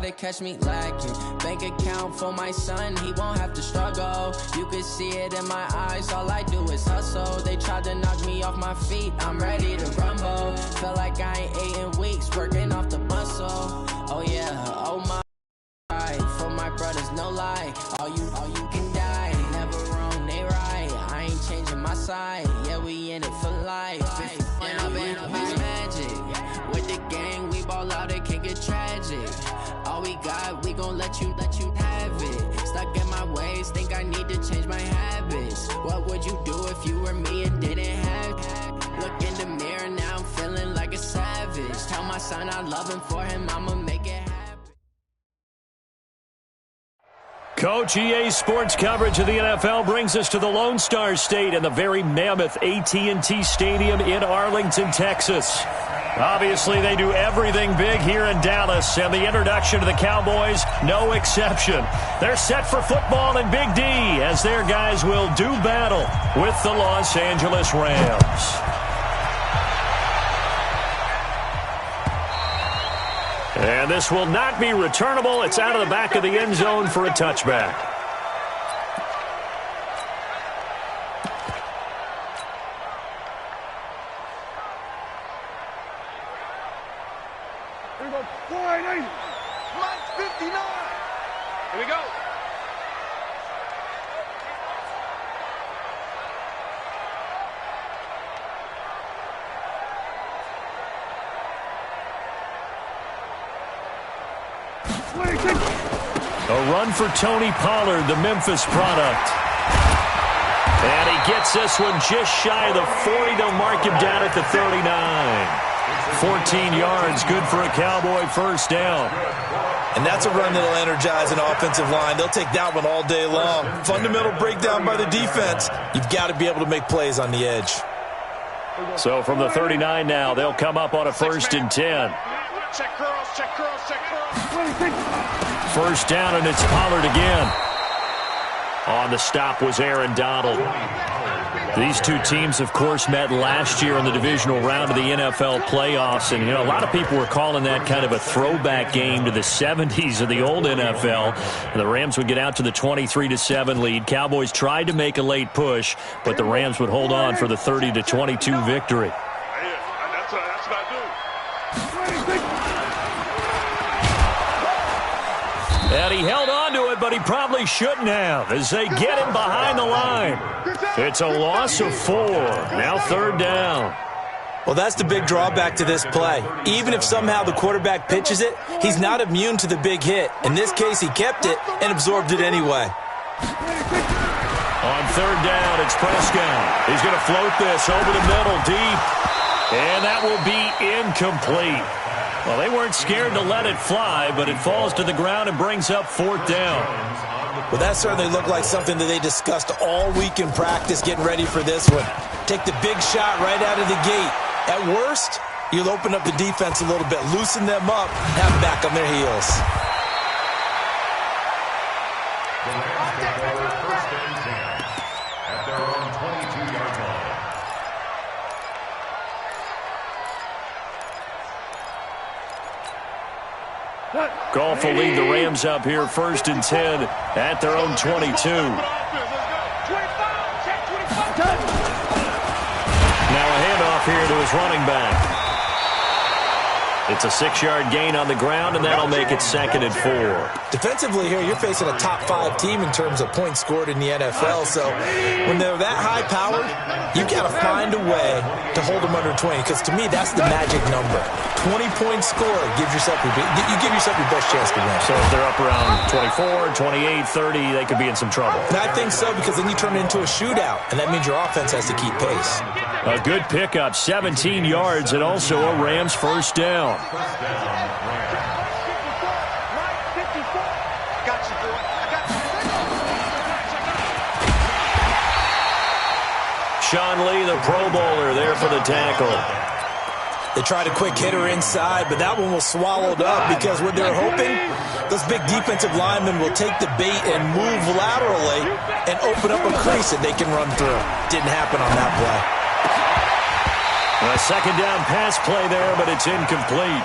to catch me lacking. Bank account for my son, he won't have to struggle. You can see it in my eyes, all I do is hustle. They tried to knock me off my feet, I'm ready to rumble. Feel like I ain't ate in weeks, working off the muscle. Oh yeah, oh my. For my brothers, no lie. All you can die. Never wrong, they right. I ain't changing my side. Yeah, we in it for life. And I've been magic. With the gang, we ball out, it can get tragic. All we got, we gon' let you have it. Stuck in my ways, think I need to change my habits. What would you do if you were me and didn't have it? Look in the mirror, now I'm feeling like a savage. Tell my son I love him, for him I'ma make it happen. Coach, EA Sports coverage of the NFL brings us to the Lone Star State and the very mammoth AT&T Stadium in Arlington, Texas. Obviously, they do everything big here in Dallas, and the introduction to the Cowboys, no exception. They're set for football in Big D as their guys will do battle with the Los Angeles Rams. And this will not be returnable. It's out of the back of the end zone for a touchback. Here we go. 480. Mike 59. Here we go. A run for Tony Pollard, the Memphis product. And he gets this one just shy of the 40. They'll mark him down at the 39. 14 yards, good for a Cowboy first down. And that's a run that'll energize an offensive line. They'll take that one all day long. Fundamental breakdown by the defense. You've got to be able to make plays on the edge. So from the 39 now, they'll come up on a 1st and 10. Check curls, check curls, check curls. First down, and it's Pollard again. On the stop was Aaron Donald. These two teams, of course, met last year in the divisional round of the NFL playoffs. And, you know, a lot of people were calling that kind of a throwback game to the 70s of the old NFL. And the Rams would get out to the 23-7 lead. Cowboys tried to make a late push, but the Rams would hold on for the 30-22 victory. That's what I do. And he held on to it, but he probably shouldn't have as they get him behind the line. It's a loss of 4. Now 3rd down. Well, that's the big drawback to this play. Even if somehow the quarterback pitches it, he's not immune to the big hit. In this case, he kept it and absorbed it anyway. On 3rd down, it's Prescott. He's going to float this over the middle deep. And that will be incomplete. Well, they weren't scared to let it fly, but it falls to the ground and brings up 4th down. Well, that certainly looked like something that they discussed all week in practice getting ready for this one. Take the big shot right out of the gate. At worst, you'll open up the defense a little bit, loosen them up, have them back on their heels. At their own 22-yard line. Goff will lead the Rams up here 1st and 10 at their own 22. Now a handoff here to his running back. It's a 6-yard gain on the ground, and that'll make it 2nd and 4. Defensively here, you're facing a top-5 team in terms of points scored in the NFL. So when they're that high-powered, you've got to find a way to hold them under 20. Because to me, that's the magic number. 20 points scored gives yourself your best chance to win. So if they're up around 24, 28, 30, they could be in some trouble. And I think so, because then you turn it into a shootout, and that means your offense has to keep pace. A good pickup, 17 yards, and also a Rams first down. Sean Lee, the Pro Bowler, there for the tackle. They tried a quick hitter inside, but that one was swallowed up because what they're hoping, those big defensive linemen will take the bait and move laterally and open up a crease that they can run through. Didn't happen on that play. A second down pass play there, but it's incomplete.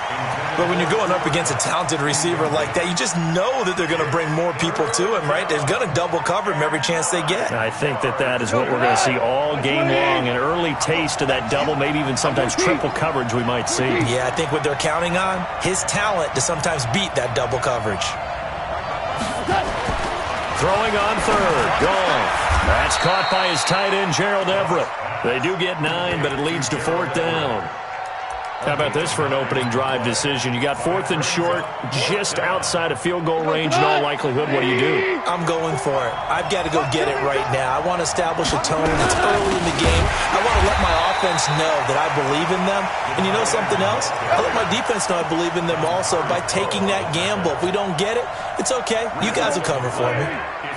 But when you're going up against a talented receiver like that, you just know that they're going to bring more people to him, right? They're going to double cover him every chance they get. I think that is what we're going to see all game long. An early taste of that double, maybe even sometimes triple coverage we might see. Yeah, I think what they're counting on, his talent to sometimes beat that double coverage. Throwing on third. Gone. That's caught by his tight end, Gerald Everett. They do get 9, but it leads to 4th down. How about this for an opening drive decision? You got 4th and short, just outside of field goal range in all likelihood. What do you do? I'm going for it. I've got to go get it right now. I want to establish a tone. It's early in the game. I want to let my offense know that I believe in them. And you know something else? I let my defense know I believe in them also by taking that gamble. If we don't get it, it's okay. You guys will cover for me.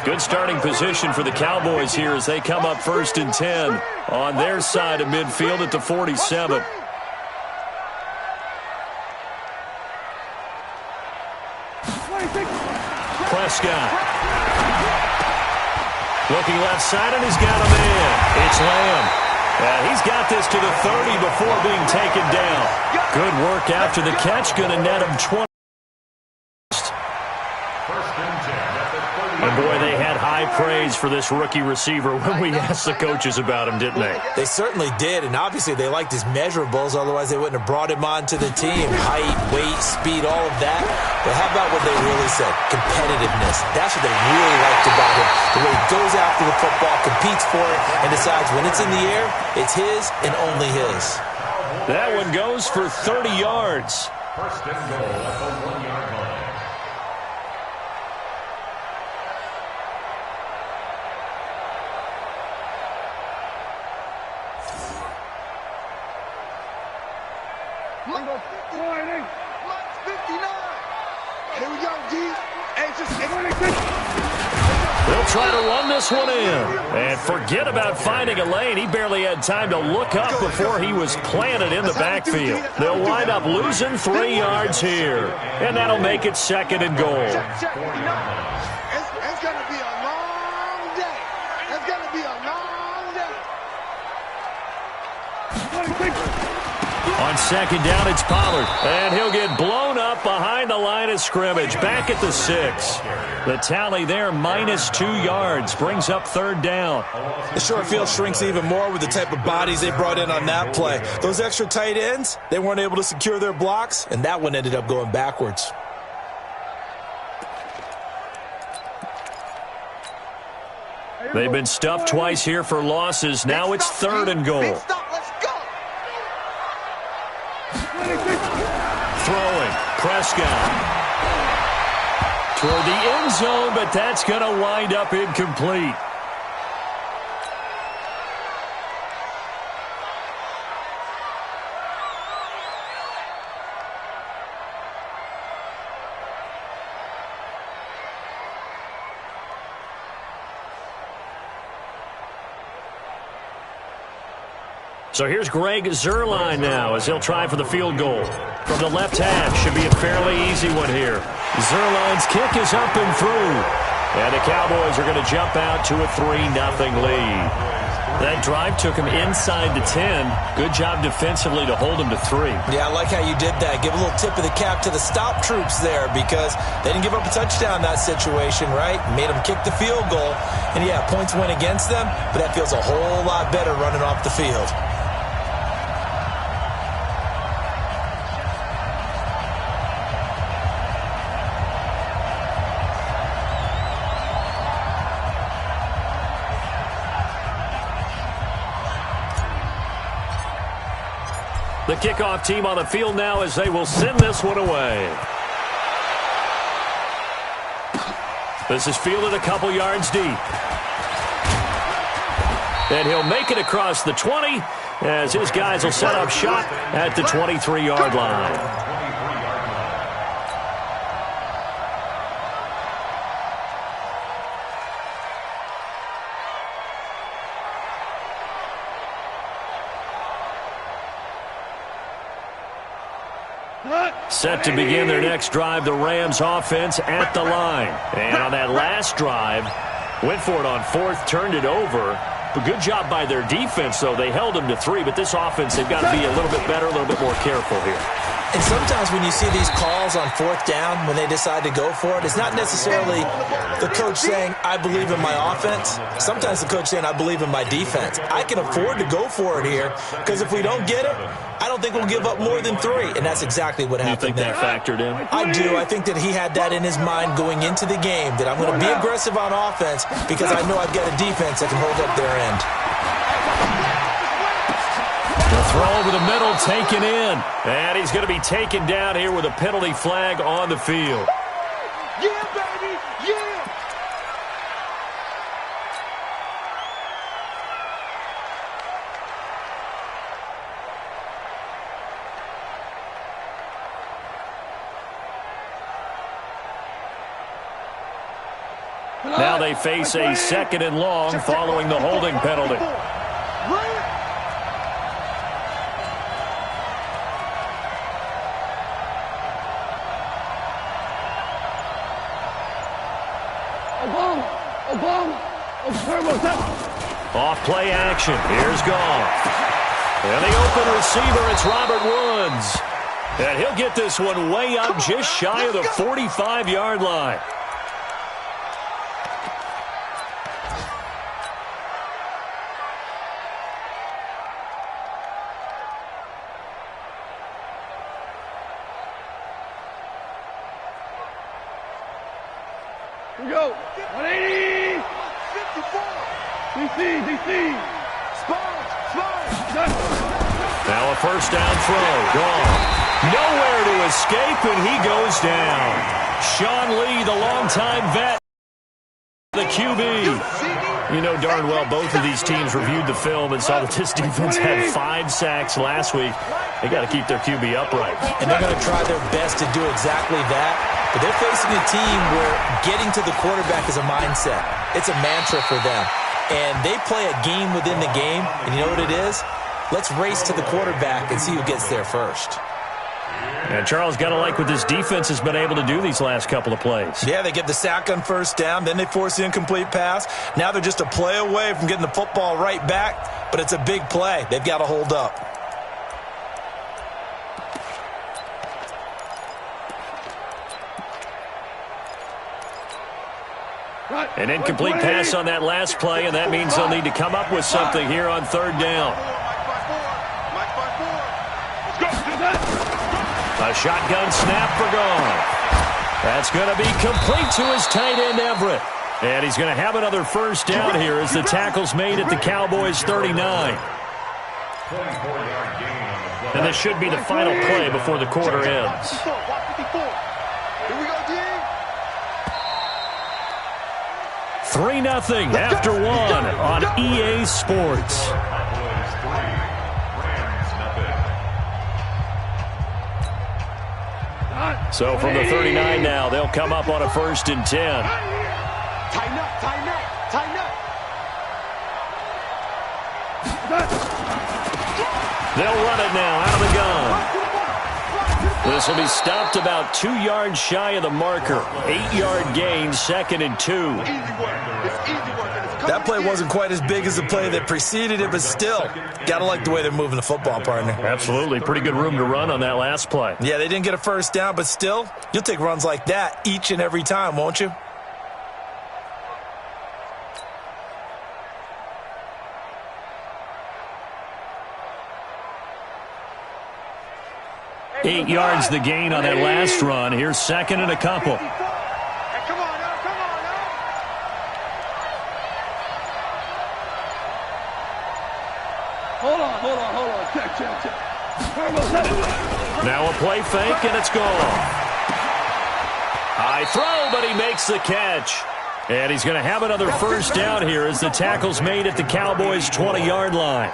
Good starting position for the Cowboys here as they come up 1st and 10 on their side of midfield at the 47. Prescott. Looking left side, and he's got a man. It's Lamb. And he's got this to the 30 before being taken down. Good work after the catch. Going to net him 20. And, boy, they had high praise for this rookie receiver when we asked the coaches about him, didn't they? They certainly did, and obviously they liked his measurables. Otherwise, they wouldn't have brought him onto the team. Height, weight, speed, all of that. But how about what they really said? Competitiveness. That's what they really liked about him. The way he goes after the football, competes for it, and decides when it's in the air, it's his and only his. That one goes for 30 yards. 1st and goal at the 1-yard line. Number 58, Mark 59. Here we go, G. Hey, They'll try to run this one in. And forget about finding a lane. He barely had time to look up before he was planted in the backfield. They'll wind up losing 3 yards here. And that'll make it 2nd and goal. It's going to be a long day. It's going to be a long day. On 2nd down, it's Pollard. And he'll get blown up behind the line of scrimmage. Back at the 6. The tally there, -2 yards. Brings up 3rd down. The short field shrinks even more with the type of bodies they brought in on that play. Those extra tight ends, they weren't able to secure their blocks, and that one ended up going backwards. They've been stuffed twice here for losses. Now it's 3rd and goal. Throwing, Prescott. Toward the end zone, but that's going to wind up incomplete. So here's Greg Zuerlein now as he'll try for the field goal. From the left half, should be a fairly easy one here. Zuerlein's kick is up and through. And the Cowboys are going to jump out to a 3-0 lead. That drive took him inside the 10. Good job defensively to hold him to 3. Yeah, I like how you did that. Give a little tip of the cap to the stop troops there because they didn't give up a touchdown in that situation, right? Made them kick the field goal. And, yeah, points went against them, but that feels a whole lot better running off the field. The kickoff team on the field now as they will send this one away. This is fielded a couple yards deep. And he'll make it across the 20 as his guys will set up shop at the 23-yard line. Set to begin their next drive, the Rams offense at the line. And on that last drive, went for it on 4th, turned it over. A good job by their defense, though. They held them to 3, but this offense, they've got to be a little bit better, a little bit more careful here. And sometimes when you see these calls on 4th down, when they decide to go for it, it's not necessarily the coach saying, I believe in my offense. Sometimes the coach saying, I believe in my defense. I can afford to go for it here because if we don't get it, I don't think we'll give up more than 3. And that's exactly what happened there. You think that factored in? I do. I think that he had that in his mind going into the game, that I'm going to be aggressive on offense because I know I've got a defense that can hold up their end. The throw over the middle taken in. And he's going to be taken down here with a penalty flag on the field. Yeah, baby, yeah! Now they face a 2nd and long following the holding penalty. Off play action. Here's Goff. And the open receiver, it's Robert Woods. And he'll get this one way up just shy of the 45-yard line. Here we go. 180. 54. DC. Sponge. Now a 1st down throw. Gone. Nowhere to escape, and he goes down. Sean Lee, the longtime vet, the QB. You know darn well both of these teams reviewed the film and saw that this defense had 5 sacks last week. They got to keep their QB upright. And they're going to try their best to do exactly that. But they're facing a team where getting to the quarterback is a mindset. It's a mantra for them. And they play a game within the game. And you know what it is? Let's race to the quarterback and see who gets there first. And Charles, got to like what this defense has been able to do these last couple of plays. Yeah, they get the sack on 1st down, then they force the incomplete pass. Now they're just a play away from getting the football right back, but it's a big play. They've got to hold up. An incomplete pass on that last play, and that means they'll need to come up with something here on 3rd down. A shotgun snap for Goff. That's going to be complete to his tight end, Everett. And he's going to have another 1st down here as the tackle's made at the Cowboys' 39. And this should be the final play before the quarter ends. 3-0 after 1 on EA Sports. So from the 39 now, they'll come up on a 1st and 10. Tighten up. They'll run it now out of the gun. This will be stopped about 2 yards shy of the marker. 8-yard gain, 2nd and 2. That play wasn't quite as big as the play that preceded it, but still, got to like the way they're moving the football, partner. Absolutely. Pretty good room to run on that last play. Yeah, they didn't get a 1st down, but still, you'll take runs like that each and every time, won't you? Eight yards the gain on that last run. Here's 2nd and a couple. Hold on. Check. Now a play fake, and it's gone. High throw, but he makes the catch. And he's going to have another 1st down here as the tackle's made at the Cowboys' 20-yard line.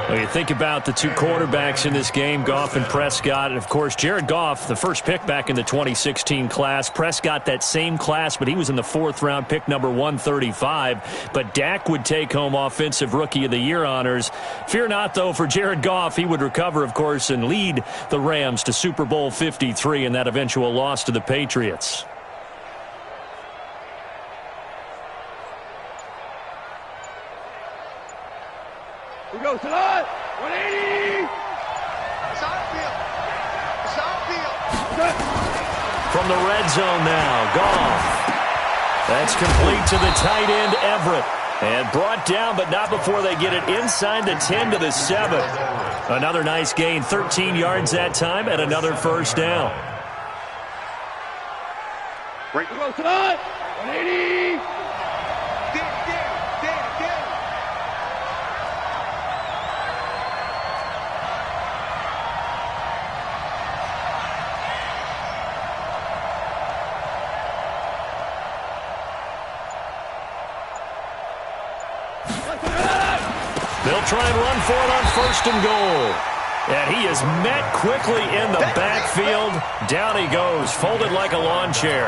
Well, you think about the 2 quarterbacks in this game, Goff and Prescott. And, of course, Jared Goff, the first pick back in the 2016 class. Prescott, that same class, but he was in the 4th round, pick number 135. But Dak would take home Offensive Rookie of the Year honors. Fear not, though, for Jared Goff. He would recover, of course, and lead the Rams to Super Bowl 53 in that eventual loss to the Patriots. go, Salon. 180. From the red zone now, Goff. That's complete to the tight end, Everett. And brought down, but not before they get it inside the 10 to the 7. Another nice gain, 13 yards that time, and another first down. Break the road, Salon. 180. They'll try and run for it on 1st and goal. And he is met quickly in the backfield. Down he goes, folded like a lawn chair.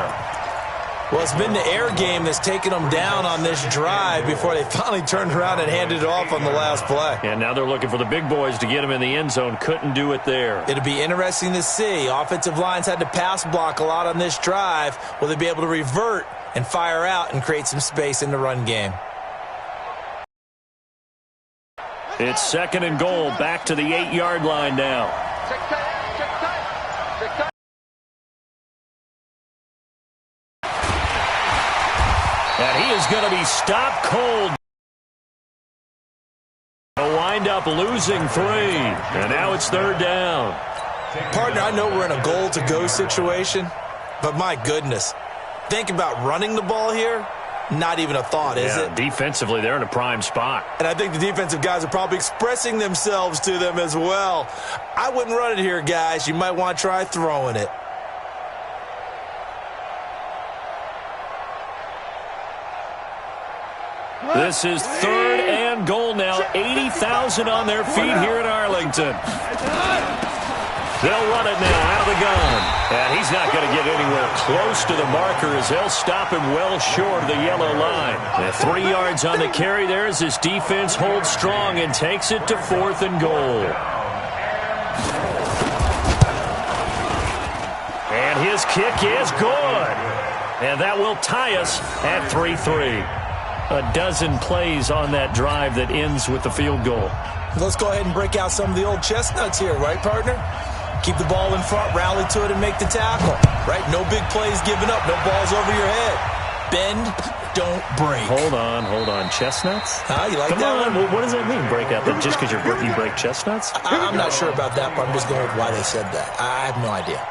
Well, it's been the air game that's taken them down on this drive before they finally turned around and handed it off on the last play. And now they're looking for the big boys to get him in the end zone. Couldn't do it there. It'll be interesting to see. Offensive lines had to pass block a lot on this drive. Will they be able to revert and fire out and create some space in the run game? It's 2nd and goal, back to the 8-yard line now. And he is going to be stopped cold. He'll wind up losing 3. And now it's 3rd down. Partner, I know we're in a goal-to-go situation, but my goodness. Think about running the ball here. Not even a thought, is it? Defensively, they're in a prime spot. And I think the defensive guys are probably expressing themselves to them as well. I wouldn't run it here, guys. You might want to try throwing it. This is 3rd and goal now. 80,000 on their feet here in Arlington. They'll run it now out of the gun. And he's not going to get anywhere close to the marker as they'll stop him well short of the yellow line. And 3 yards on the carry there as this defense holds strong and takes it to 4th and goal. And his kick is good. And that will tie us at 3-3. A dozen plays on that drive that ends with the field goal. Let's go ahead and break out some of the old chestnuts here, right, partner? Keep the ball in front, rally to it, and make the tackle. Right? No big plays given up. No balls over your head. Bend, don't break. Hold on. Chestnuts? You like Come that on. one? What does that mean, break out? That just because you break chestnuts? I'm not sure about that, but I'm just going with why they said that. I have no idea.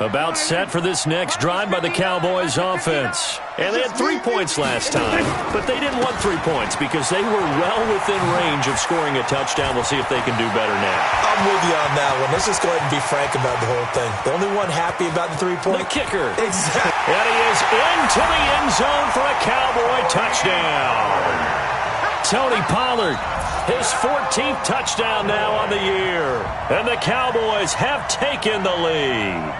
About set for this next drive by the Cowboys offense. And they had 3 points last time, but they didn't want 3 points because they were well within range of scoring a touchdown. We'll see if they can do better now. I'm with you on that one. Let's just go ahead and be frank about the whole thing. The only one happy about the 3-point. The kicker. Exactly. And he is into the end zone for a Cowboy touchdown. Tony Pollard, his 14th touchdown now on the year. And the Cowboys have taken the lead.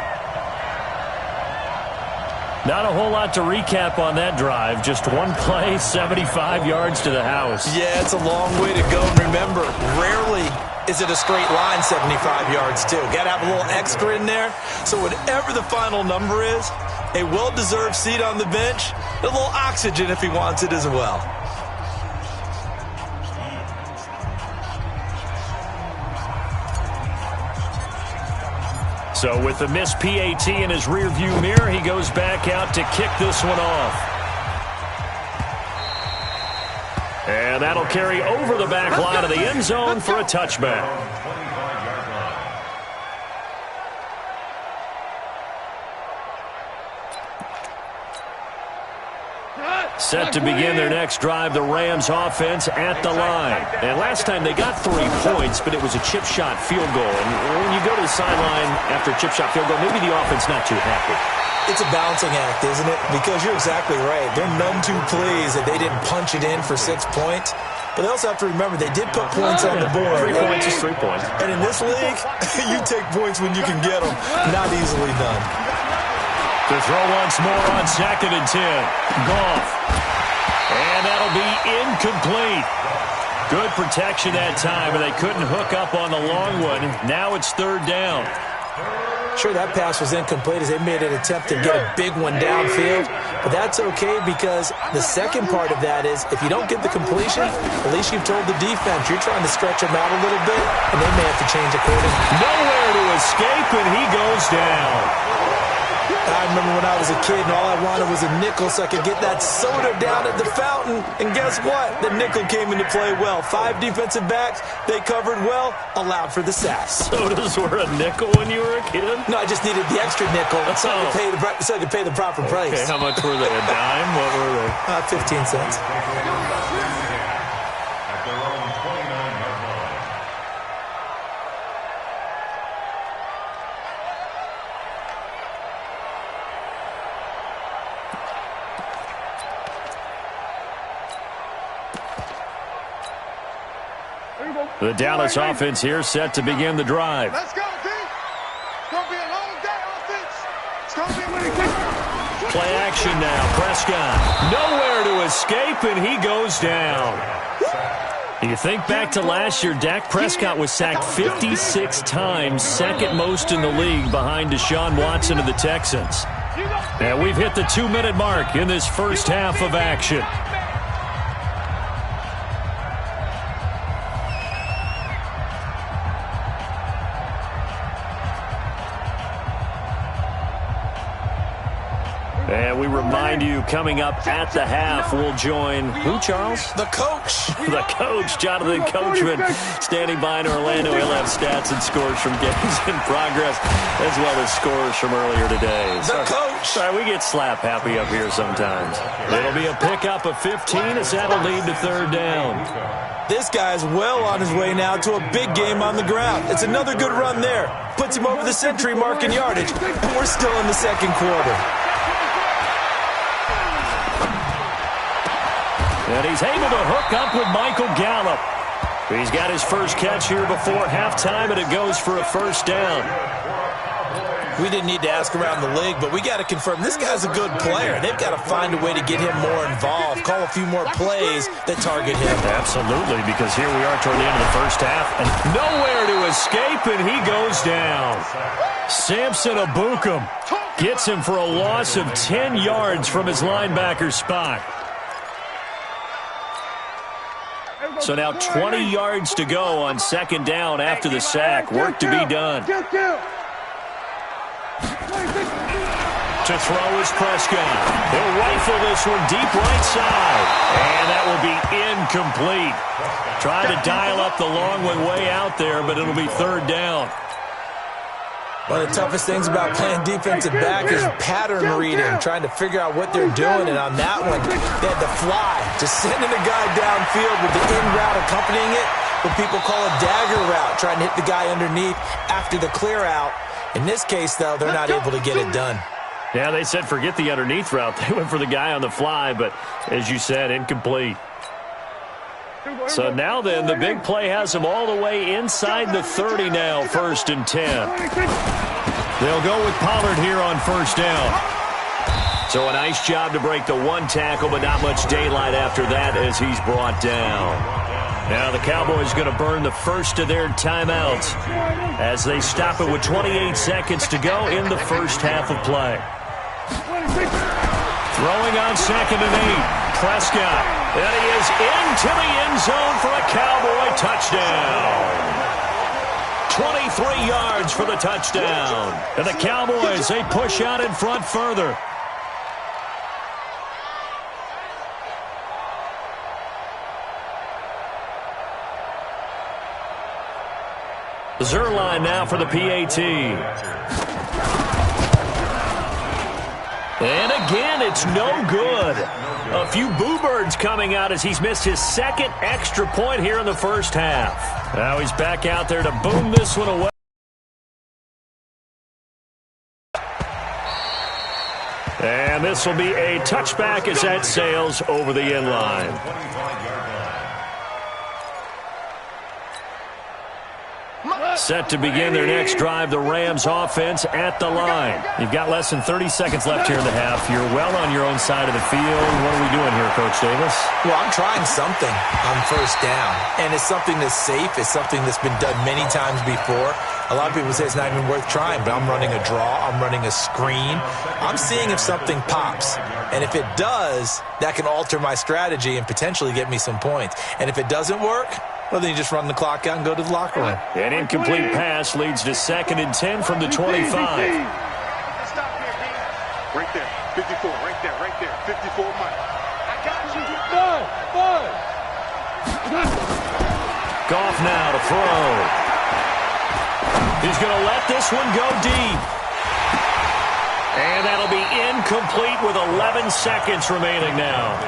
Not a whole lot to recap on that drive. Just one play, 75 yards to the house. Yeah, it's a long way to go. And remember, rarely is it a straight line 75 yards, too. Got to have a little extra in there. So whatever the final number is, a well-deserved seat on the bench, a little oxygen if he wants it as well. So with the missed PAT in his rearview mirror, he goes back out to kick this one off. And that'll carry over the back line of the end zone for a touchback. Set to begin their next drive, the Rams offense at the line. And last time they got 3 points, but it was a chip shot field goal. And when you go to the sideline after a chip shot field goal, maybe the offense not too happy. It's a balancing act, isn't it? Because you're exactly right. They're none too pleased that they didn't punch it in for 6 points. But they also have to remember they did put points on the board. 3 points is 3 points. And in this league, you take points when you can get them. Not easily done. To throw once more on 2nd and 10. Goff. And that'll be incomplete. Good protection that time, and they couldn't hook up on the long one. Now it's 3rd down. Sure, that pass was incomplete as they made an attempt to get a big one downfield, but that's okay because the second part of that is if you don't get the completion, at least you've told the defense you're trying to stretch them out a little bit, and they may have to change accordingly. Nowhere to escape, and he goes down. I remember when I was a kid and all I wanted was a nickel so I could get that soda down at the fountain. And guess what? The nickel came into play well. 5 defensive backs, they covered well, allowed for the sacks. Sodas were a nickel when you were a kid? No, I just needed the extra nickel so I could pay the proper price. Okay, how much were they? A dime? What were they? 15 cents. The Dallas offense here set to begin the drive. Let's go, D. It's going to be a long day, offense. It's going to be a winning kick. Play action now. Prescott. Nowhere to escape, and he goes down. You think back to last year, Dak Prescott was sacked 56 times, second most in the league behind Deshaun Watson of the Texans. And we've hit the 2-minute mark in this first half of action. And we remind you, coming up at the half, we'll join who, Charles? The coach. The coach, Jonathan Coachman, standing by in Orlando. He'll have stats and scores from games in progress, as well as scores from earlier today. The coach. Sorry, we get slap happy up here sometimes. It'll be a pickup of 15 as that'll lead to third down. This guy's well on his way now to a big game on the ground. It's another good run there. Puts him over the century mark in yardage, but we're still in the second quarter. And he's able to hook up with Michael Gallup. He's got his first catch here before halftime, and it goes for a first down. We didn't need to ask around the league, but we got to confirm this guy's a good player. They've got to find a way to get him more involved, call a few more plays that target him. Absolutely, because here we are toward the end of the first half, and nowhere to escape, and he goes down. Samson Abukum gets him for a loss of 10 yards from his linebacker spot. So now 20 yards to go on second down after the sack. Work to be done. To throw is Prescott. He'll rifle this one deep right side. And that will be incomplete. Trying to dial up the long one way out there, but it'll be third down. One of the toughest things about playing defensive back is pattern reading, trying to figure out what they're doing. And on that one, they had to fly, just sending a guy downfield with the in route accompanying it, what people call a dagger route, trying to hit the guy underneath after the clear out. In this case, though, they're not able to get it done. Yeah, they said forget the underneath route. They went for the guy on the fly, but as you said, incomplete. So now then, the big play has them all the way inside the 30 now, 1st and 10. They'll go with Pollard here on first down. So a nice job to break the one tackle, but not much daylight after that as he's brought down. Now the Cowboys going to burn the first of their timeouts as they stop it with 28 seconds to go in the first half of play. Throwing on 2nd and 8. Prescott, and he is into the end zone for a Cowboy touchdown. 23 yards for the touchdown. And the Cowboys, they push out in front further. Zerline now for the PAT. And again, it's no good. A few boo birds coming out as he's missed his second extra point here in the first half. Now he's back out there to boom this one away. And this will be a touchback as that sails over the end line. Set to begin their next drive, the Rams offense at the line. You've got less than 30 seconds left here in the half. You're well on your own side of the field. What are we doing here, Coach Davis? Well, I'm trying something on first down, and it's something that's safe. It's something that's been done many times before. A lot of people say it's not even worth trying, but I'm running a draw. I'm running a screen. I'm seeing if something pops, and if it does, that can alter my strategy and potentially get me some points. And if it doesn't work, well, then you just run the clock out and go to the locker room. An incomplete pass leads to 2nd and 10 from the 25. Stop here, D. Right there, 54, right there, 54, Mike. I got you. Goff now to throw. He's going to let this one go deep. And that'll be incomplete with 11 seconds remaining now.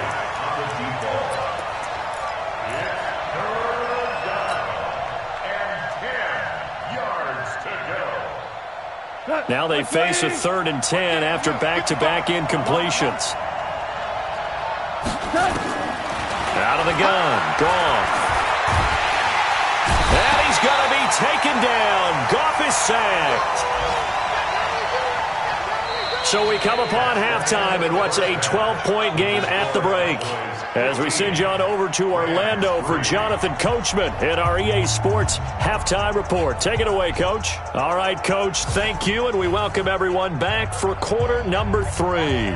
Now they face a 3rd and 10 after back-to-back incompletions. Out of the gun, Goff. And he's going to be taken down. Goff is sacked. So we come upon halftime in what's a 12-point game at the break. As we send you on over to Orlando for Jonathan Coachman in our EA Sports Halftime Report. Take it away, Coach. All right, Coach, thank you, and we welcome everyone back for quarter number 3.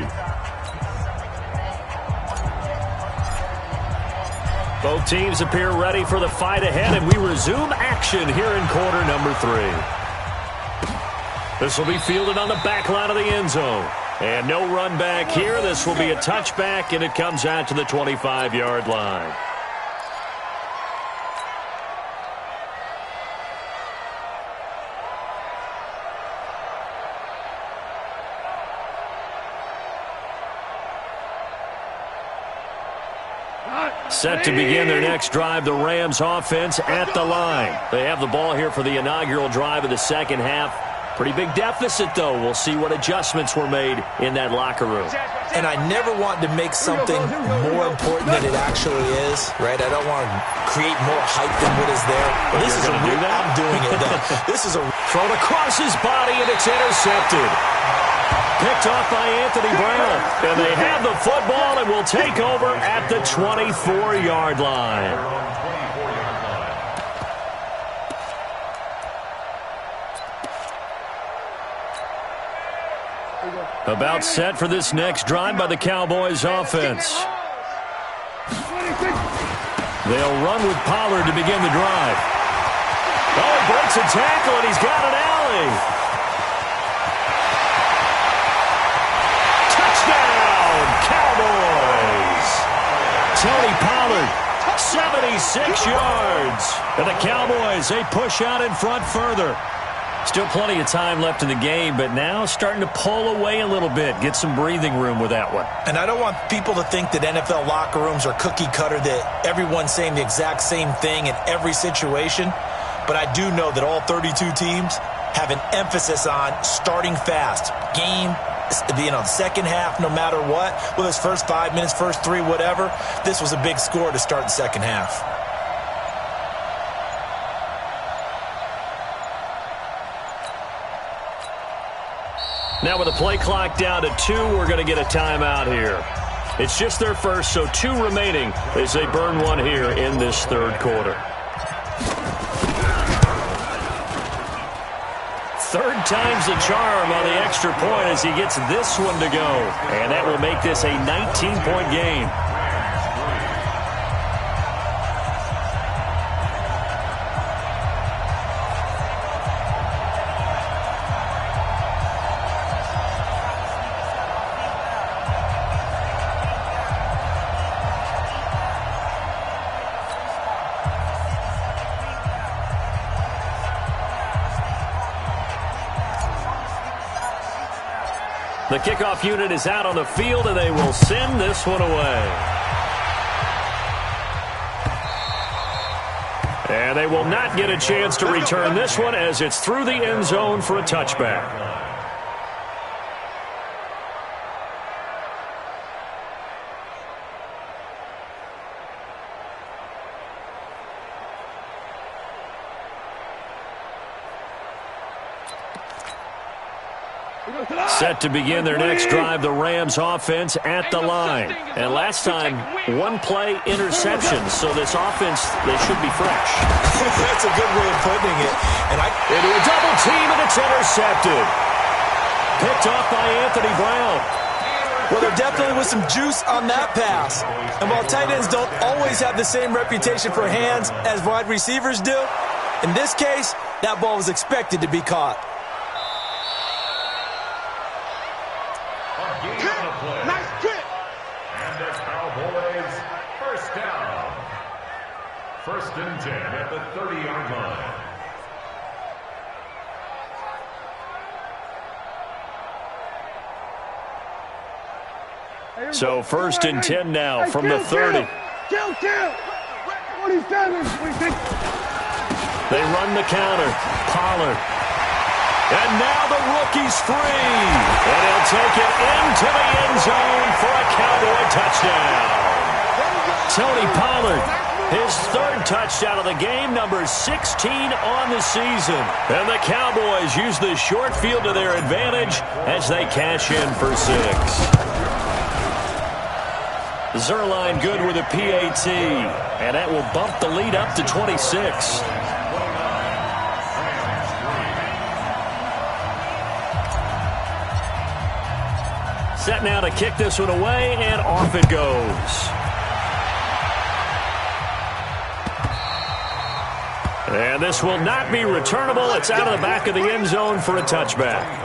Both teams appear ready for the fight ahead, and we resume action here in quarter number 3. This will be fielded on the back line of the end zone. And no run back here. This will be a touchback, and it comes out to the 25-yard line. Set to begin their next drive, the Rams offense at the line. They have the ball here for the inaugural drive of the second half. Pretty big deficit, though. We'll see what adjustments were made in that locker room. And I never want to make something more important than it actually is, right? I don't want to create more hype than what is there. But this is a real, I'm doing it, though. This is a thrown across his body, and it's intercepted. Picked off by Anthony Brown. And they have the football and will take over at the 24-yard line. About set for this next drive by the Cowboys offense. They'll run with Pollard to begin the drive. Oh, he breaks a tackle, and he's got an alley. Touchdown, Cowboys. Tony Pollard, 76 yards. And the Cowboys, they push out in front further. Still plenty of time left in the game, but now starting to pull away a little bit, get some breathing room with that one. And I don't want people to think that NFL locker rooms are cookie cutter, that everyone's saying the exact same thing in every situation. But I do know that all 32 teams have an emphasis on starting fast. Game, the second half, no matter what, whether it's first 5 minutes, first 3, whatever, this was a big score to start the second half. Now with the play clock down to 2, we're going to get a timeout here. It's just their first, so 2 remaining as they burn one here in this third quarter. Third time's the charm on the extra point as he gets this one to go. And that will make this a 19-point game. The kickoff unit is out on the field, and they will send this one away. And they will not get a chance to return this one as it's through the end zone for a touchback. Set to begin their next drive, the Rams offense at the line. And last time, one play interception, so this offense, they should be fresh. That's a good way of putting it. And into a double team, and it's intercepted. Picked off by Anthony Brown. Well, there definitely was some juice on that pass. And while tight ends don't always have the same reputation for hands as wide receivers do, in this case, that ball was expected to be caught. Nice kick. And the Cowboys, first down. 1st and 10 at the 30-yard line. So 1st and 10 now from the 30. Kill. 27. They run the counter. Pollard. And now the rookie's free. And he'll take it into the end zone for a Cowboy touchdown. Tony Pollard, his 3rd touchdown of the game, number 16 on the season. And the Cowboys use the short field to their advantage as they cash in for 6. Zerline good with a PAT, and that will bump the lead up to 26. Set now to kick this one away, and off it goes. And this will not be returnable. It's out of the back of the end zone for a touchback.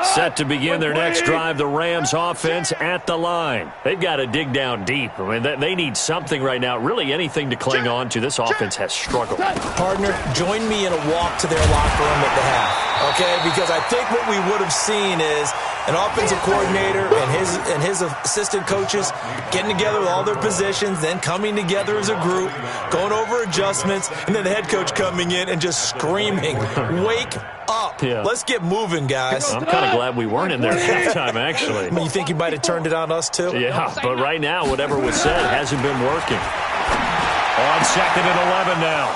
Set to begin their next drive, the Rams offense at the line. They've got to dig down deep. I mean, they need something right now, really anything to cling on to. This offense has struggled. Partner, join me in a walk to their locker room at the half, okay? Because I think what we would have seen is an offensive coordinator and his assistant coaches getting together with all their positions, then coming together as a group, going over adjustments, and then the head coach coming in and just screaming, "Wake up. Yeah. Let's get moving, guys." I'm kind of glad we weren't in there at halftime, actually. I mean, you think you might have turned it on us, too? Yeah, but right now, whatever was said hasn't been working. On 2nd and 11 now.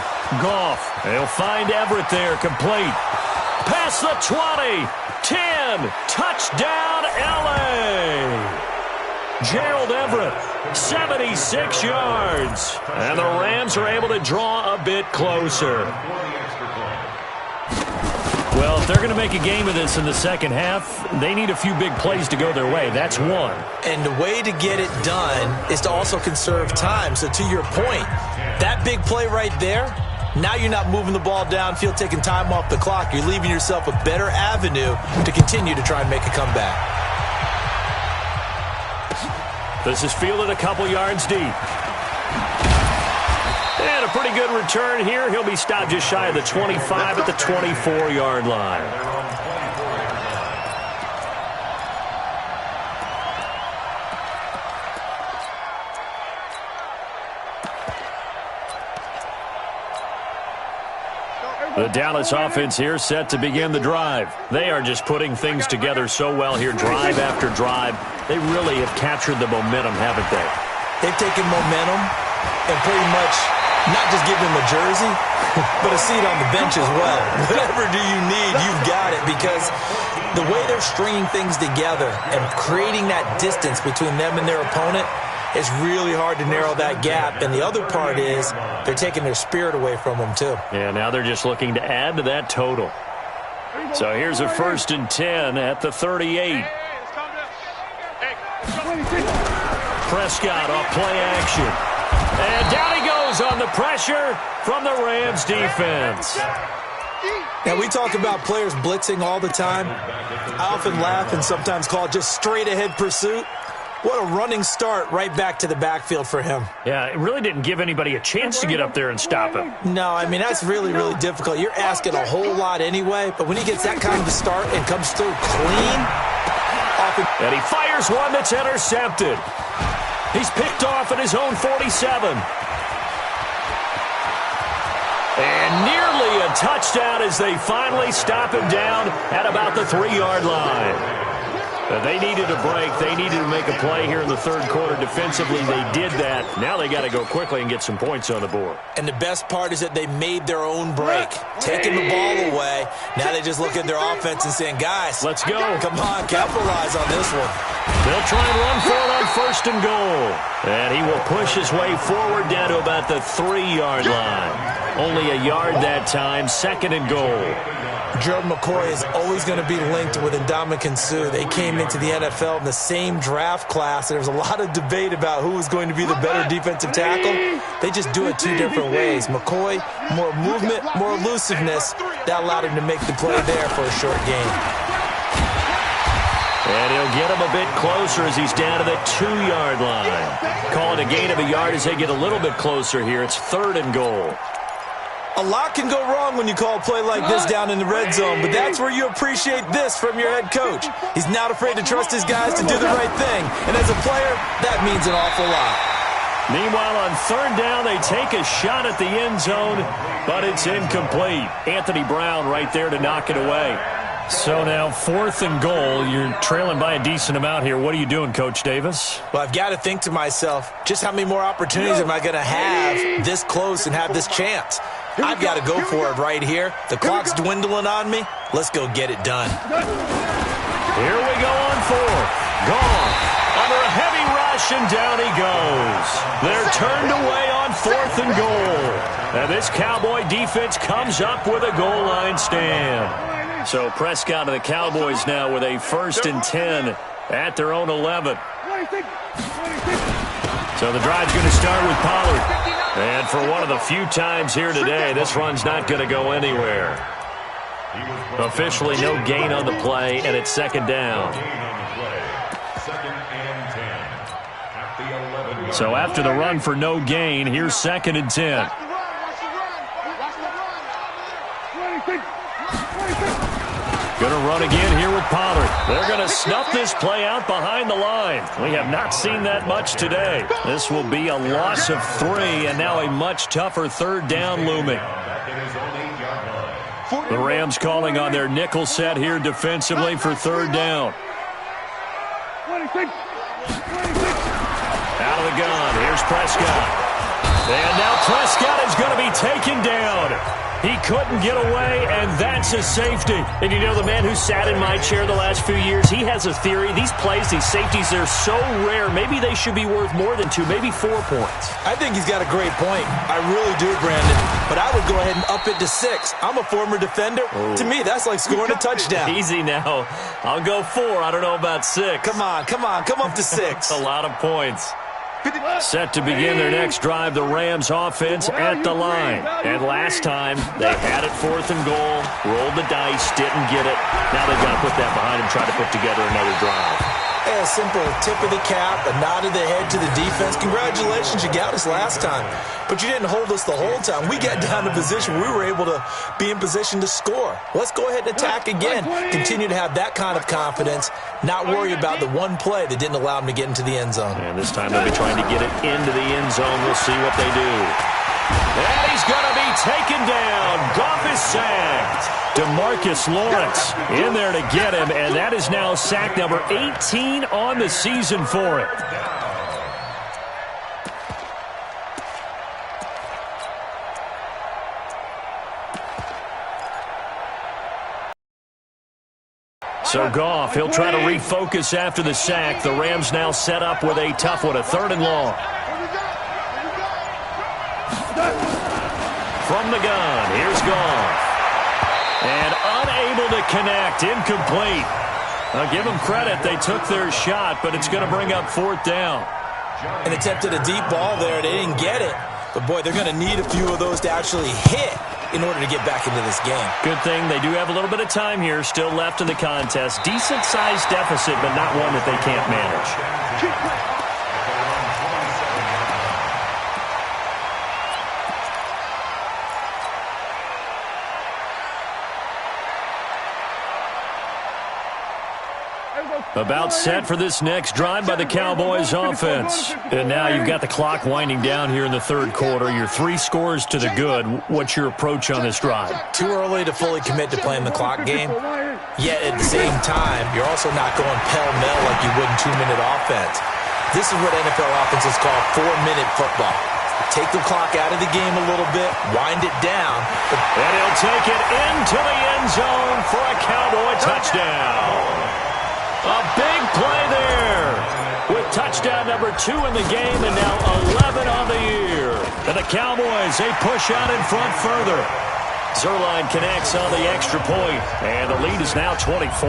Goff. He'll find Everett there, complete. Past the 20. 10. Touchdown, L.A. Gerald Everett, 76 yards. And the Rams are able to draw a bit closer. Well, if they're going to make a game of this in the second half, they need a few big plays to go their way. That's one. And the way to get it done is to also conserve time. So to your point, that big play right there, now you're not moving the ball downfield, taking time off the clock. You're leaving yourself a better avenue to continue to try and make a comeback. This is fielded a couple yards deep. And a pretty good return here. He'll be stopped just shy of the 25 at the 24-yard line. The Dallas offense here set to begin the drive. They are just putting things together so well here, drive after drive. They really have captured the momentum, haven't they? They've taken momentum and pretty much not just give him a jersey, but a seat on the bench as well. Whatever do you need, you've got it, because the way they're stringing things together and creating that distance between them and their opponent, it's really hard to narrow that gap. And the other part is they're taking their spirit away from them, too. Yeah, now they're just looking to add to that total. So here's a 1st and 10 at the 38. Prescott off play action. And down he goes on the pressure from the Rams defense. Now, we talk about players blitzing all the time. I often laugh and sometimes call it just straight-ahead pursuit. What a running start right back to the backfield for him. Yeah, it really didn't give anybody a chance to get up there and stop him. No, I mean, that's really, really difficult. You're asking a whole lot anyway, but when he gets that kind of a start and comes through clean. And he fires one that's intercepted. He's picked off at his own 47. And nearly a touchdown as they finally stop him down at about the 3-yard line. They needed a break. They needed to make a play here in the third quarter. Defensively, they did that. Now they got to go quickly and get some points on the board. And the best part is that they made their own break. Taking the ball away. Now they just look at their offense and saying, guys, let's go. Come on, capitalize on this one. They'll try and run for it on first and goal. And he will push his way forward down to about the 3-yard line. Only a yard that time, second and goal. Gerald McCoy is always going to be linked with Ndamukong Suh. They came into the NFL in the same draft class. There was a lot of debate about who was going to be the better defensive tackle. They just do it two different ways. McCoy, more movement, more elusiveness. That allowed him to make the play there for a short gain. And he'll get him a bit closer as he's down to the 2-yard line. Call it a gain of a yard as they get a little bit closer here. It's third and goal. A lot can go wrong when you call a play like this down in the red zone, but that's where you appreciate this from your head coach. He's not afraid to trust his guys to do the right thing, and as a player, that means an awful lot. Meanwhile, on third down, they take a shot at the end zone, but it's incomplete. Anthony Brown right there to knock it away. So now fourth and goal. You're trailing by a decent amount here. What are you doing, Coach Davis? Well, I've got to think to myself, just how many more opportunities am I going to have this close and have this chance? I've got to go for it right here. The clock's dwindling on me. Let's go get it done. Here we go on fourth. Gone. Under a heavy rush, and down he goes. They're turned away on fourth and goal. And this Cowboy defense comes up with a goal line stand. So Prescott and the Cowboys now with a 1st and 10 at their own 11. So the drive's going to start with Pollard. And for one of the few times here today, this run's not going to go anywhere. Officially no gain on the play, and it's second down. So after the run for no gain, here's 2nd and 10. Going to run again here with Pollard. They're going to snuff this play out behind the line. We have not seen that much today. This will be a loss of 3, and now a much tougher third down looming. The Rams calling on their nickel set here defensively for third down. Out of the gun. Here's Prescott. And now Prescott is going to be taken down. He couldn't get away, and that's a safety. And you know, the man who sat in my chair the last few years, he has a theory. These plays, these safeties, they're so rare. Maybe they should be worth more than 2, maybe 4 points. I think he's got a great point. I really do, Brandon. But I would go ahead and up it to 6. I'm a former defender. Ooh. To me, that's like scoring a touchdown. Easy now. I'll go 4. I don't know about 6. Come on. Come up to 6. A lot of points. Set to begin their next drive, the Rams offense at the line. And last time, they had it 4th and goal, rolled the dice, didn't get it. Now they've got to put that behind them, try to put together another drive. A simple tip of the cap, a nod of the head to the defense. Congratulations, you got us last time. But you didn't hold us the whole time. We got down to position where we were able to be in position to score. Let's go ahead and attack again. Continue to have that kind of confidence, not worry about the one play that didn't allow them to get into the end zone. And this time they'll be trying to get it into the end zone. We'll see what they do. And he's going to be taken down. Goff is sacked. DeMarcus Lawrence in there to get him, and that is now sack number 18 on the season for it. So Goff, he'll try to refocus after the sack. The Rams now set up with a tough one, a 3rd and long. From the gun, here's Goff. And unable to connect, incomplete. I'll give them credit, they took their shot, but it's going to bring up 4th down. An attempt at a deep ball there, they didn't get it. But boy, they're going to need a few of those to actually hit in order to get back into this game. Good thing they do have a little bit of time here still left in the contest. Decent-sized deficit, but not one that they can't manage. About set for this next drive by the Cowboys offense. And now you've got the clock winding down here in the 3rd quarter. You're 3 scores to the good. What's your approach on this drive? Too early to fully commit to playing the clock game. Yet at the same time, you're also not going pell-mell like you would in 2-minute offense. This is what NFL offenses call 4-minute football. Take the clock out of the game a little bit, wind it down. And he'll take it into the end zone for a Cowboy touchdown. A big play there with touchdown number 2 in the game and now 11 on the year. And the Cowboys, they push out in front further. Zerline connects on the extra point, and the lead is now 24.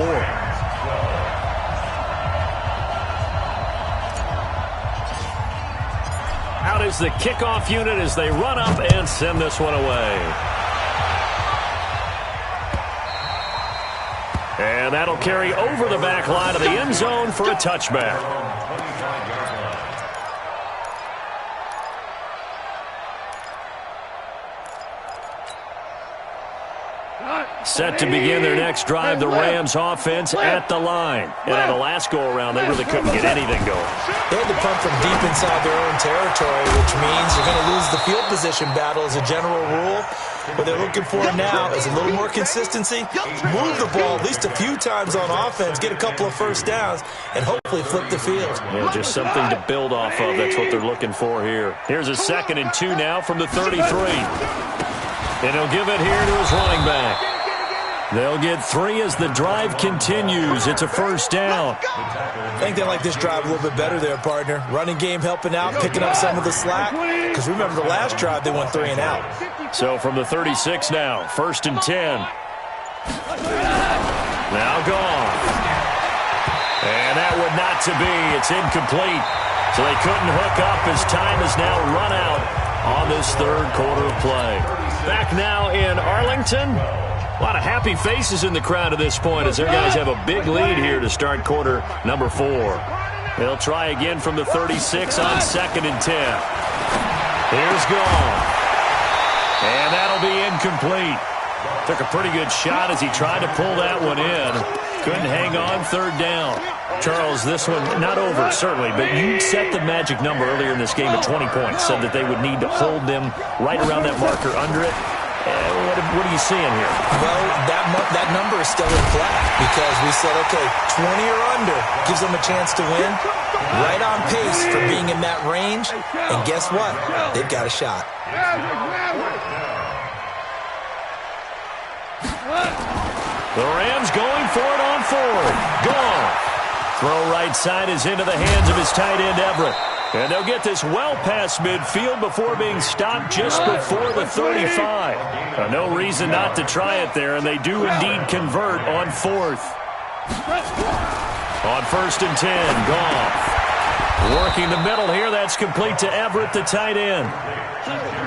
Out is the kickoff unit as they run up and send this one away. And that'll carry over the back line of the end zone for a touchback. Set to begin their next drive, the Rams offense at the line. And on the last go-around, they really couldn't get anything going. They had to punt from deep inside their own territory, which means you're going to lose the field position battle as a general rule. What they're looking for now is a little more consistency, move the ball at least a few times on offense, get a couple of first downs, and hopefully flip the field. Yeah, just something to build off of. That's what they're looking for here. Here's a 2nd and 2 now from the 33. And he'll give it here to his running back. They'll get 3 as the drive continues. It's a first down. I think they like this drive a little bit better there, partner. Running game helping out, picking up some of the slack. Because remember, the last drive, they went 3 and out. So from the 36 now, 1st and 10. Now gone. And that would not to be. It's incomplete. So they couldn't hook up as time has now run out on this 3rd quarter of play. Back now in Arlington. A lot of happy faces in the crowd at this point as their guys have a big lead here to start quarter number 4. They'll try again from the 36 on 2nd and 10. Here's gone. And that'll be incomplete. Took a pretty good shot as he tried to pull that one in. Couldn't hang on, 3rd down. Charles, this one not over, certainly, but you set the magic number earlier in this game at 20 points, said that they would need to hold them right around that marker under it. What are you seeing here? Well, that number is still in play because we said, okay, 20 or under gives them a chance to win. Right on pace for being in that range. And guess what? They've got a shot. The Rams going for it on 4th. Gone. Throw right side is into the hands of his tight end, Everett. And they'll get this well past midfield before being stopped just before the 35. No reason not to try it there, and they do indeed convert on 4th. On 1st and 10, Goff. Working the middle here, that's complete to Everett, the tight end.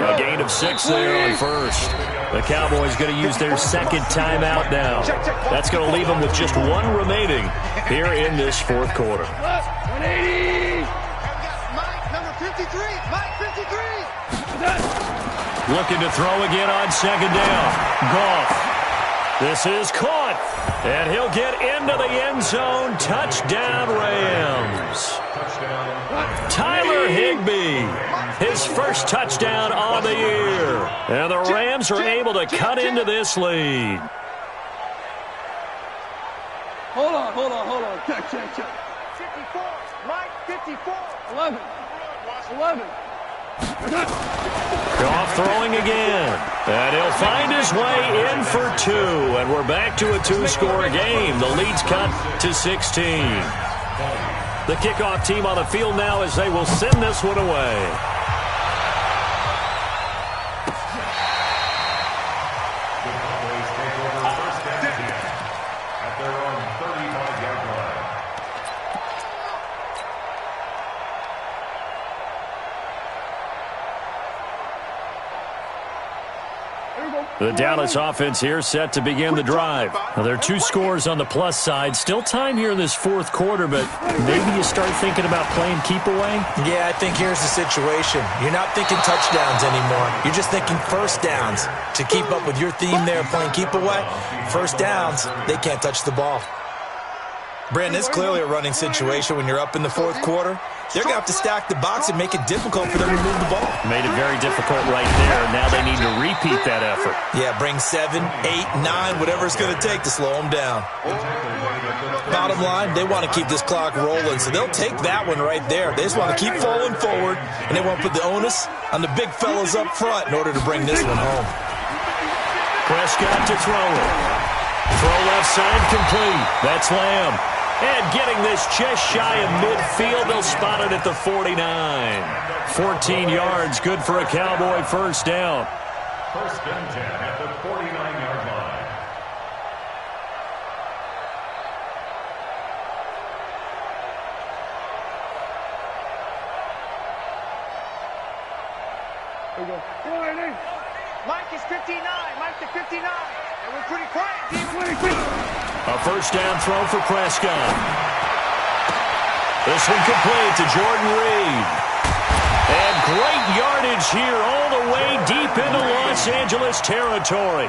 A gain of 6 there on 1st. The Cowboys going to use their 2nd timeout now. That's going to leave them with just 1 remaining here in this 4th quarter. 180. Number 53. Mike 53. Looking to throw again on 2nd down. Goff. This is caught. And he'll get into the end zone. Touchdown, Rams. Tyler Higbee. His first touchdown on the year. And the Rams are able to cut into this lead. Hold on. Check. 54. Mike 54. 11. Goff throwing again. And he'll find his way in for 2. And we're back to a 2-score game. The lead's cut to 16. The kickoff team on the field now as they will send this one away. The Dallas offense here set to begin the drive. Now, there are 2 scores on the plus side. Still time here in this 4th quarter, but maybe you start thinking about playing keep away? Yeah, I think here's the situation. You're not thinking touchdowns anymore. You're just thinking first downs. To keep up with your theme there, playing keep away, first downs, they can't touch the ball. Brandon, it's clearly a running situation when you're up in the fourth quarter. They're going to have to stack the box and make it difficult for them to move the ball. Made it very difficult right there. Now they need to repeat that effort. Yeah, bring 7, 8, 9, whatever it's going to take to slow them down. Bottom line, they want to keep this clock rolling, so they'll take that one right there. They just want to keep falling forward, and they want to put the onus on the big fellas up front in order to bring this one home. Prescott to throw it. Throw left side complete. That's Lamb. And getting this just shy of midfield, they'll spot it at the 49. 14 yards, good for a Cowboy first down. First and 10 at the 49-yard line. There you go. Mike is 59. Mike to 59. And we're pretty quiet. A first down throw for Prescott. This one complete to Jordan Reed. And great yardage here all the way deep into Los Angeles territory.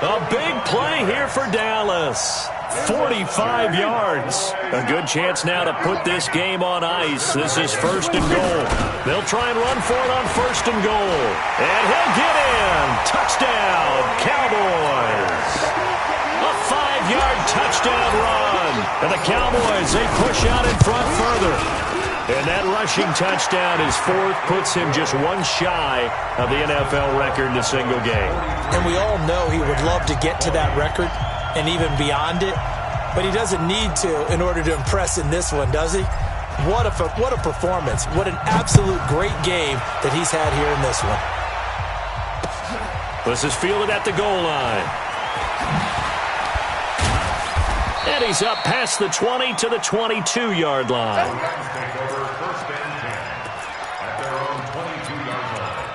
A big play here for Dallas. 45 yards. A good chance now to put this game on ice. This is first and goal. They'll try and run for it on first and goal. And he'll get in. Touchdown, Cowboys. A 5-yard touchdown run. And the Cowboys, they push out in front further. And that rushing touchdown is fourth, puts him just one shy of the NFL record in a single game. And we all know he would love to get to that record and even beyond it, but he doesn't need to in order to impress in this one, does he? What a performance. What an absolute great game that he's had here in this one. This is fielded at the goal line. And he's up past the 20 to the 22-yard line. Take over first and 10 at their own 22-yard line.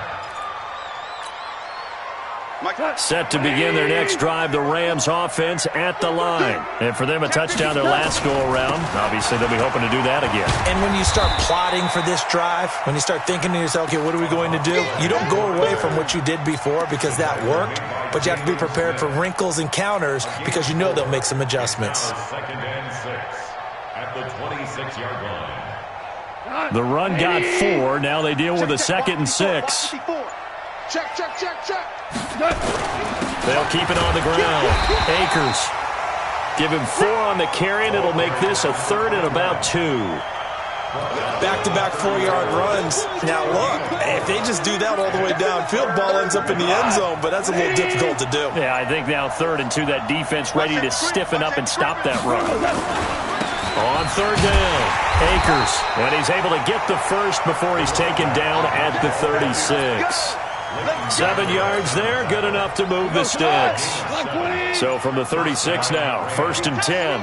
Set to begin their next drive, the Rams offense at the line. And for them, a touchdown their last go-around. Obviously, they'll be hoping to do that again. And when you start plotting for this drive, when you start thinking to yourself, okay, what are we going to do? You don't go away from what you did before because that worked, but you have to be prepared for wrinkles and counters because you know they'll make some adjustments. Second and 6 at the 26-yard line. The run got 4. Now they deal with a second and 6. Check. They'll keep it on the ground. Akers. Give him 4 on the carry, and it'll make this a third and about 2. Back-to-back 4-yard runs. Now, look, if they just do that all the way downfield, ball ends up in the end zone, but that's a little difficult to do. Yeah, I think now 3rd and 2, that defense ready to stiffen up and stop that run. On 3rd down, Akers. And he's able to get the first before he's taken down at the 36. 7 yards there, good enough to move the sticks. So from the 36 now, 1st and 10.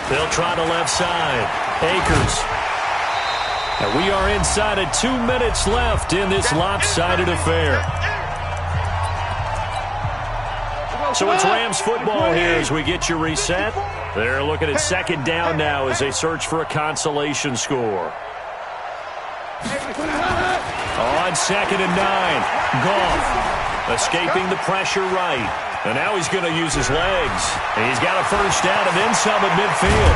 They'll try to left side. Akers. And we are inside of 2 minutes left in this lopsided affair. So it's Rams football here as we get you reset. They're looking at 2nd down now as they search for a consolation score. On 2nd and 9, Goff escaping the pressure right. And now he's going to use his legs. And he's got a first down and then some at midfield.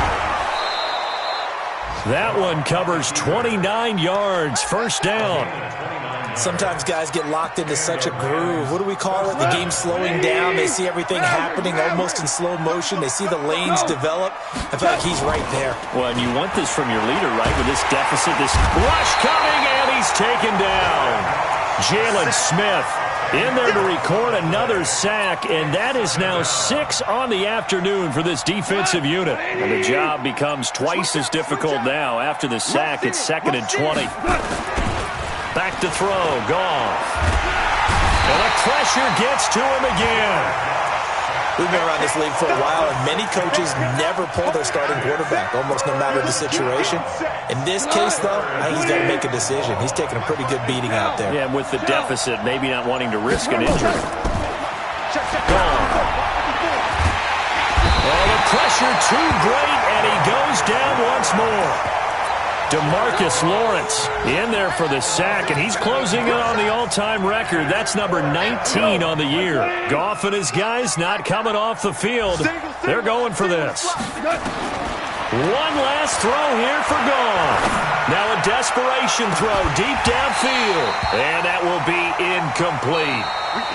That one covers 29 yards, first down. Sometimes guys get locked into such a groove. What do we call it? The game slowing down. They see everything happening almost in slow motion. They see the lanes develop. I feel like he's right there. Well, and you want this from your leader, right? With this deficit, this rush coming, and he's taken down. Jalen Smith in there to record another sack, and that is now 6 on the afternoon for this defensive unit. And the job becomes twice as difficult now. After the sack, it's 2nd and 20. Back to throw, Goff. And the pressure gets to him again. We've been around this league for a while, and many coaches never pull their starting quarterback, almost no matter the situation. In this case, though, I think he's got to make a decision. He's taking a pretty good beating out there. Yeah, and with the deficit, maybe not wanting to risk an injury. Goff. Oh, the pressure too great, and he goes down once more. DeMarcus Lawrence in there for the sack, and he's closing in on the all-time record. That's number 19 on the year. Goff and his guys not coming off the field. They're going for this. One last throw here for Goff. Now a desperation throw deep downfield, and that will be incomplete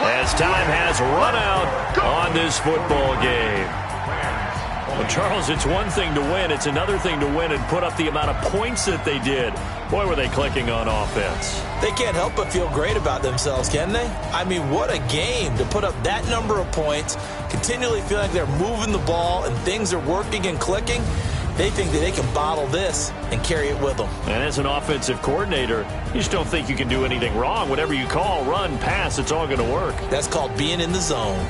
as time has run out on this football game. Well, Charles, it's one thing to win. It's another thing to win and put up the amount of points that they did. Boy, were they clicking on offense. They can't help but feel great about themselves, can they? I mean, what a game to put up that number of points, continually feel like they're moving the ball and things are working and clicking. They think that they can bottle this and carry it with them. And as an offensive coordinator, you just don't think you can do anything wrong. Whatever you call, run, pass, it's all going to work. That's called being in the zone.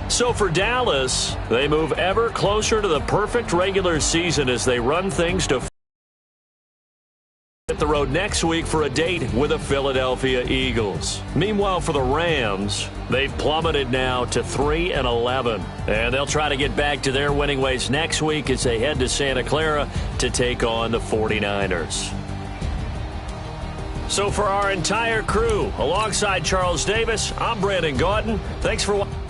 So for Dallas, they move ever closer to the perfect regular season as they run things to hit the road next week for a date with the Philadelphia Eagles. Meanwhile, for the Rams, they've plummeted now to 3-11, and they'll try to get back to their winning ways next week as they head to Santa Clara to take on the 49ers. So for our entire crew, alongside Charles Davis, I'm Brandon Gaudin. Thanks for watching.